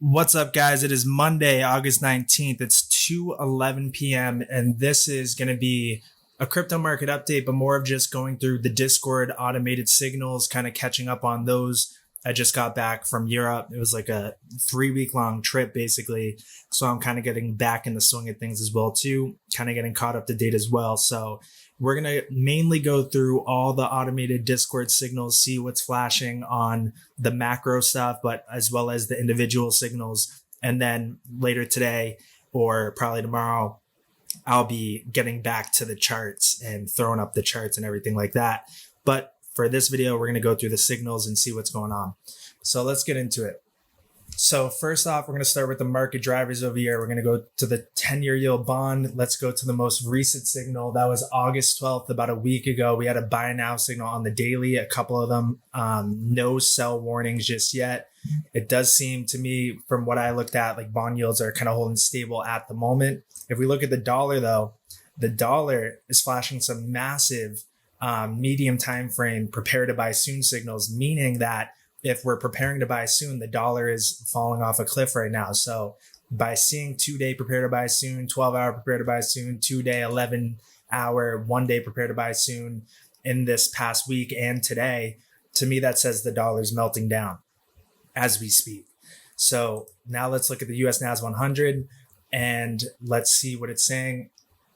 What's up, guys? It is Monday, August 19th. It's 2:11 p.m. and this is going to be a crypto market update, but more of just going through the Discord automated signals, kind of catching up on those. I just got back from Europe. It was like a 3-week long trip, basically. So I'm kind of getting back in the swing of things as well, too. Kind of getting caught up to date as well. So we're going to mainly go through all the automated Discord signals, see what's flashing on the macro stuff, but as well as the individual signals. And then later today, or probably tomorrow, I'll be getting back to the charts and throwing up the charts and everything like that. But for this video, we're going to go through the signals and see what's going on. So let's get into it. So first off, we're going to start with the market drivers over here. We're going to go to the 10-year yield bond. Let's go to the most recent signal. That was August 12th, about a week ago. We had a buy now signal on the daily, a couple of them. No sell warnings just yet. It does seem to me, from what I looked at, like bond yields are kind of holding stable at the moment. If we look at the dollar, though, the dollar is flashing some massive medium time frame prepare to buy soon signals, meaning that if we're preparing to buy soon, the dollar is falling off a cliff right now. So by seeing 2-day prepare to buy soon, 12-hour prepare to buy soon, 2-day, 11-hour, 1-day prepare to buy soon in this past week and today, to me, that says the dollar's melting down as we speak. So now let's look at the US NAS 100 and let's see what it's saying.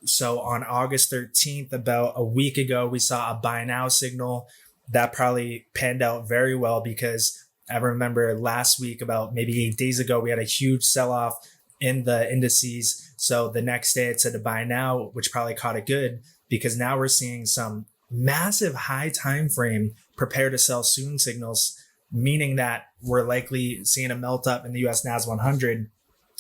So on August 13th, about a week ago, we saw a buy now signal. That probably panned out very well because I remember last week, about maybe 8 days ago, we had a huge sell-off in the indices. So the next day it said to buy now, which probably caught it good because now we're seeing some massive high time frame prepare to sell soon signals, meaning that we're likely seeing a melt up in the US NAS 100.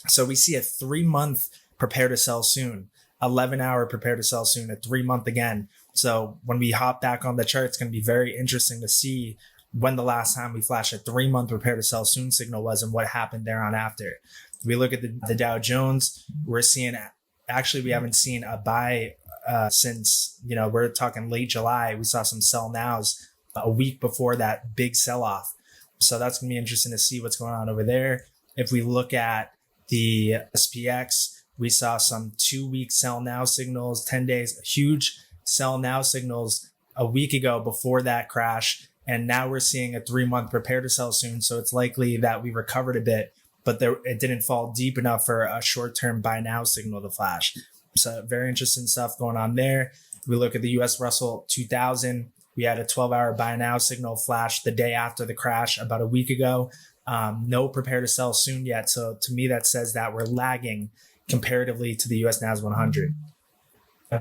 So we see a 3-month prepare to sell soon, 11-hour prepare to sell soon, a 3-month again. So when we hop back on the chart, it's going to be very interesting to see when the last time we flashed a 3-month prepare to sell soon signal was and what happened there on after. We look at the Dow Jones, we're seeing, actually, we haven't seen a buy since, we're talking late July. We saw some sell nows a week before that big sell off. So that's going to be interesting to see what's going on over there. If we look at the SPX, we saw some 2-week sell now signals, 10 days, huge sell now signals a week ago before that crash. And now we're seeing a 3-month prepare to sell soon. So it's likely that we recovered a bit, but it didn't fall deep enough for a short-term buy now signal to flash. So very interesting stuff going on there. We look at the US Russell 2000. We had a 12-hour buy now signal flash the day after the crash about a week ago. No prepare to sell soon yet. So to me, that says that we're lagging comparatively to the US NAS 100.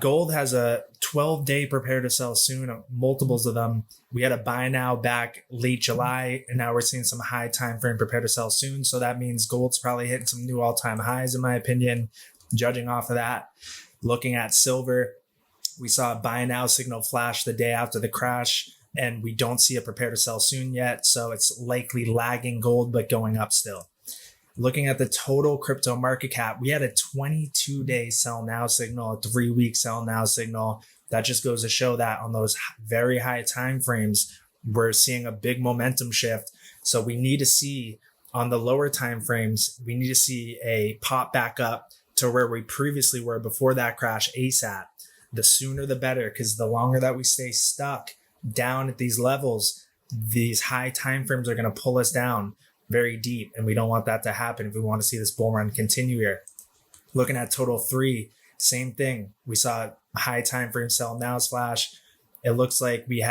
Gold has a 12-day prepare to sell soon, multiples of them. We had a buy now back late July, and now we're seeing some high time frame prepare to sell soon. So that means gold's probably hitting some new all-time highs, in my opinion, judging off of that. Looking at silver, we saw a buy now signal flash the day after the crash, and we don't see a prepare to sell soon yet. So it's likely lagging gold, but going up still. Looking at the total crypto market cap, we had a 22-day sell now signal, a 3-week sell now signal. That just goes to show that on those very high time frames, we're seeing a big momentum shift. So we need to see on the lower time frames, we need to see a pop back up to where we previously were before that crash ASAP. The sooner the better, because the longer that we stay stuck down at these levels, these high time frames are going to pull us down very deep, and we don't want that to happen if we want to see this bull run continue here. Looking at total 3, same thing. We saw a high time frame sell now flash. It looks like we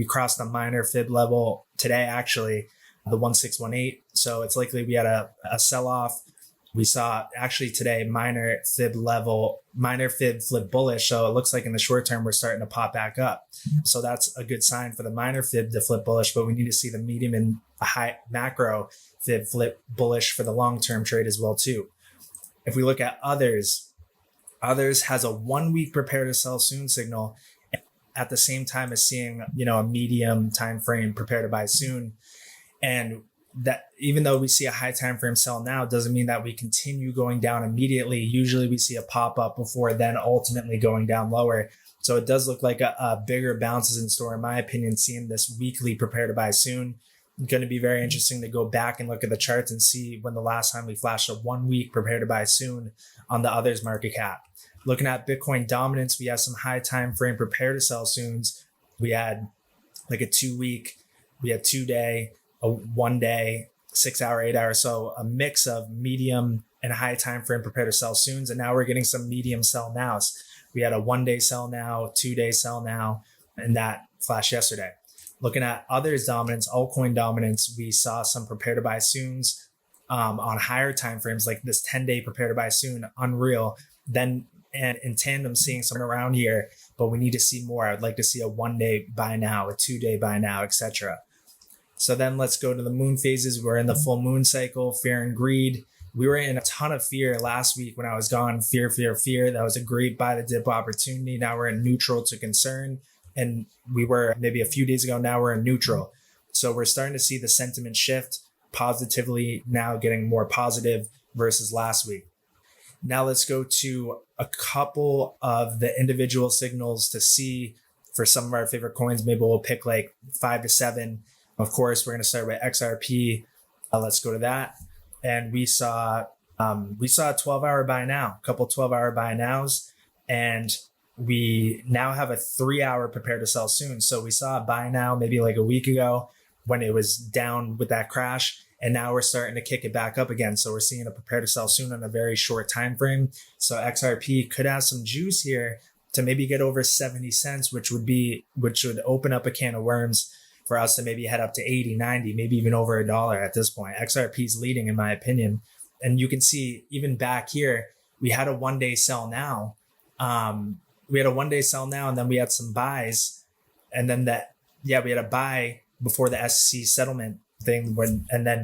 crossed the minor fib level today, actually, the 1618. So it's likely we had a sell off. We saw actually today minor fib flip bullish. So it looks like in the short term, we're starting to pop back up. So that's a good sign for the minor fib to flip bullish, but we need to see the medium and a high macro fib flip bullish for the long-term trade as well too. If we look at others has a 1-week prepare to sell soon signal at the same time as seeing, a medium time frame prepare to buy soon. And that even though we see a high time frame sell now, doesn't mean that we continue going down immediately. Usually we see a pop up before then ultimately going down lower. So it does look like a bigger bounce is in store, in my opinion, seeing this weekly prepare to buy soon. going to be very interesting to go back and look at the charts and see when the last time we flashed a 1 week prepare to buy soon on the others market cap. Looking at Bitcoin dominance, we have some high time frame prepare to sell soons. We had like a 2 week, we had 2 day, a 1 day, 6 hour, 8 hour. So a mix of medium and high time frame prepare to sell soons. And now we're getting some medium sell nows. We had a 1 day sell now, 2 day sell now, and that flashed yesterday. Looking at others dominance, altcoin dominance, we saw some prepare to buy soons on higher time frames, like this 10-day prepare to buy soon, unreal. Then and in tandem seeing some around here, but we need to see more. I would like to see a 1 day buy now, a 2 day buy now, etc. So then let's go to the moon phases. We're in the full moon cycle, fear and greed. We were in a ton of fear last week when I was gone. Fear, fear, fear. That was a great buy the dip opportunity. Now we're in neutral to concern. And we were maybe a few days ago, now we're in neutral. So we're starting to see the sentiment shift positively, now getting more positive versus last week. Now let's go to a couple of the individual signals to see for some of our favorite coins. Maybe we'll pick like 5 to 7. Of course, we're going to start with XRP. Let's go to that. And we saw a 12-hour buy now, a couple 12-hour buy nows, and we now have a 3-hour prepare to sell soon. So we saw a buy now maybe like a week ago when it was down with that crash, and now we're starting to kick it back up again. So we're seeing a prepare to sell soon on a very short time frame. So XRP could have some juice here to maybe get over 70 cents, which would open up a can of worms for us to maybe head up to 80, 90, maybe even over $1 at this point. XRP is leading in my opinion. And you can see even back here, we had a 1 day sell now. We had a 1 day sell now, and then we had some buys. And then we had a buy before the SEC settlement thing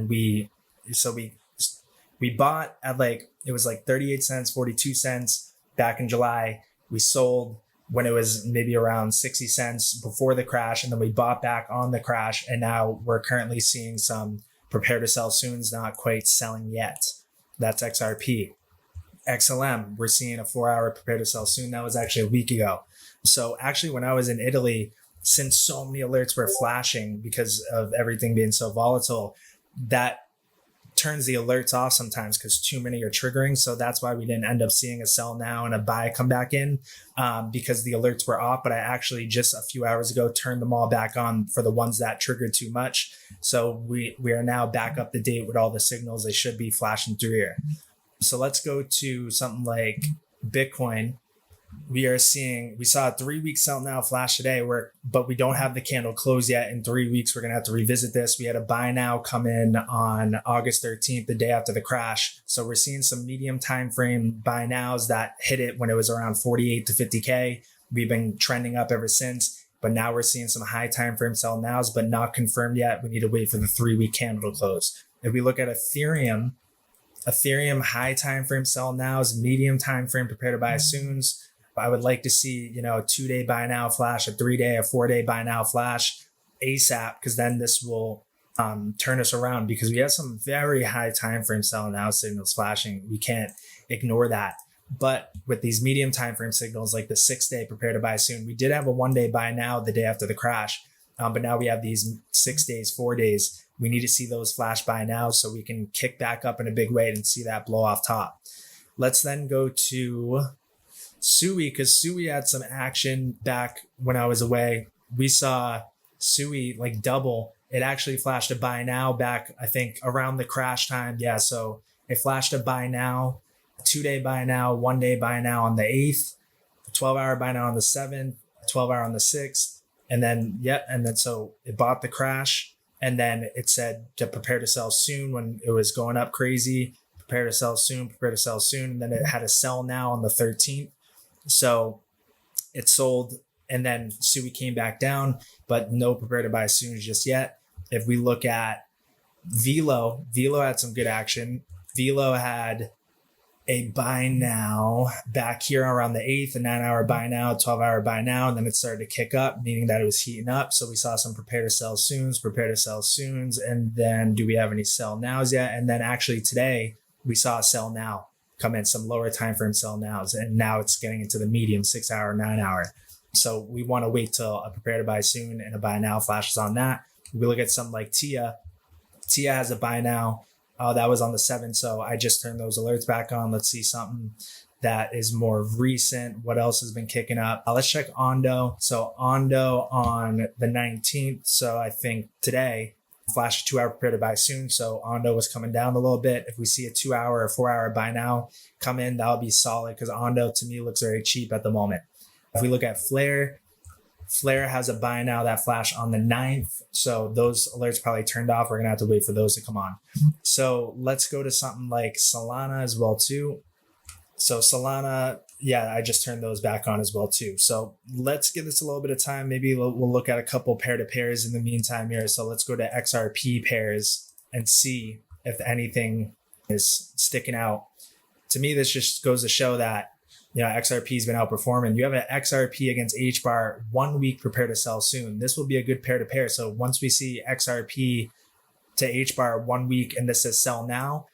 we bought at it was like 38 cents, 42 cents back in July. We sold when it was maybe around 60 cents before the crash, and then we bought back on the crash, and now we're currently seeing some prepare to sell soon's not quite selling yet. That's XRP. XLM, we're seeing a 4-hour prepare to sell soon. That was actually a week ago. So actually when I was in Italy, since so many alerts were flashing because of everything being so volatile, that turns the alerts off sometimes because too many are triggering. So that's why we didn't end up seeing a sell now and a buy come back in because the alerts were off. But I actually just a few hours ago turned them all back on for the ones that triggered too much. So we are now back up to date with all the signals. They should be flashing through here. So let's go to something like Bitcoin. We saw a 3-week sell now flash today, but we don't have the candle close yet. In 3 weeks, we're going to have to revisit this. We had a buy now come in on August 13th, the day after the crash. So we're seeing some medium time frame buy nows that hit it when it was around 48 to 50K. We've been trending up ever since, but now we're seeing some high time frame sell nows, but not confirmed yet. We need to wait for the 3-week candle to close. If we look at Ethereum high time frame sell nows, medium time frame prepare to buy soons. I would like to see, a 2-day buy now flash, a 3-day, a 4-day buy now flash ASAP, because then this will turn us around because we have some very high time frame sell now signals flashing. We can't ignore that. But with these medium time frame signals like the 6-day prepare to buy soon, we did have a 1-day buy now the day after the crash. But now we have these 6 days, 4 days. We need to see those flash buy now so we can kick back up in a big way and see that blow off top. Let's then go to Sui, because Sui had some action back when I was away. We saw Sui double. It actually flashed a buy now back, I think, around the crash time. Yeah, so it flashed a buy now, 2-day buy now, 1-day buy now on the 8th, 12-hour buy now on the 7th, 12-hour on the 6th. And then so it bought the crash. And then it said to prepare to sell soon when it was going up crazy. Prepare to sell soon, prepare to sell soon. And then it had a sell now on the 13th. So it sold, and then Sui came back down, but no prepare to buy soon just yet. If we look at Velo had some good action. Velo had a buy now back here around the 8th, a 9-hour buy now, 12-hour buy now, and then it started to kick up, meaning that it was heating up. So we saw some prepare to sell soons, and then do we have any sell nows yet? And then actually today we saw a sell now come in, some lower time frame sell nows, and now it's getting into the medium 6-hour, 9-hour. So we want to wait till a prepare to buy soon and a buy now flashes on that. We look at something like TIA. Tia has a buy now. That was on the 7th, so I just turned those alerts back on. Let's see something that is more recent. What else has been kicking up? Let's check Ondo. So Ondo on the 19th. So I think today, flash 2 hour prepare to buy soon. So Ondo was coming down a little bit. If we see a 2 hour or 4 hour buy now come in, that'll be solid because Ondo to me looks very cheap at the moment. If we look at Flare, Flare has a buy now that flash on the 9th. So those alerts probably turned off. We're going to have to wait for those to come on. So let's go to something like Solana as well too. So Solana, yeah, I just turned those back on as well too. So let's give this a little bit of time. Maybe we'll look at a couple pair to pairs in the meantime here. So let's go to XRP pairs and see if anything is sticking out. To me, this just goes to show that, you know, XRP has been outperforming. You have an XRP against HBAR 1 week, prepare to sell soon. This will be a good pair to pair. So once we see XRP to HBAR 1 week and this says sell now,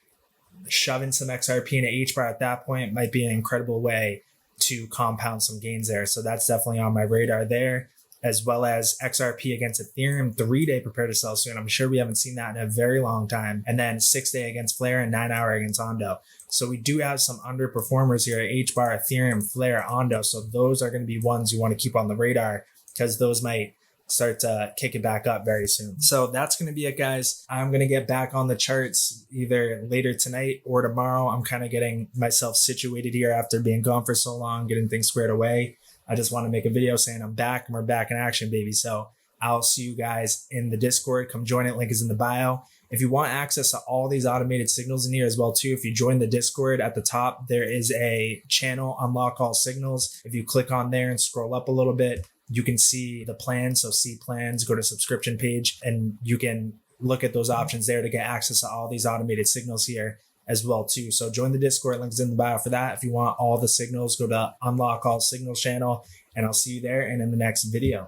shoving some XRP into HBAR at that point might be an incredible way to compound some gains there. So that's definitely on my radar there, as well as XRP against Ethereum 3-day prepare to sell soon. I'm sure we haven't seen that in a very long time. And then 6-day against Flare and 9 hour against Ondo. So we do have some underperformers here, HBAR, Ethereum, Flare, Ondo. So those are going to be ones you want to keep on the radar because those might start to kick it back up very soon. So that's going to be it, guys. I'm going to get back on the charts either later tonight or tomorrow. I'm kind of getting myself situated here after being gone for so long, getting things squared away. I just want to make a video saying I'm back and we're back in action, baby. So I'll see you guys in the Discord. Come join it. Link is in the bio. If you want access to all these automated signals in here as well too, if you join the Discord at the top, there is a channel, unlock all signals. If you click on there and scroll up a little bit, you can see the plans. So see plans, go to subscription page, and you can look at those options there to get access to all these automated signals here as well too. So join the Discord, links in the bio for that. If you want all the signals, go to unlock all signals channel, and I'll see you there and in the next video.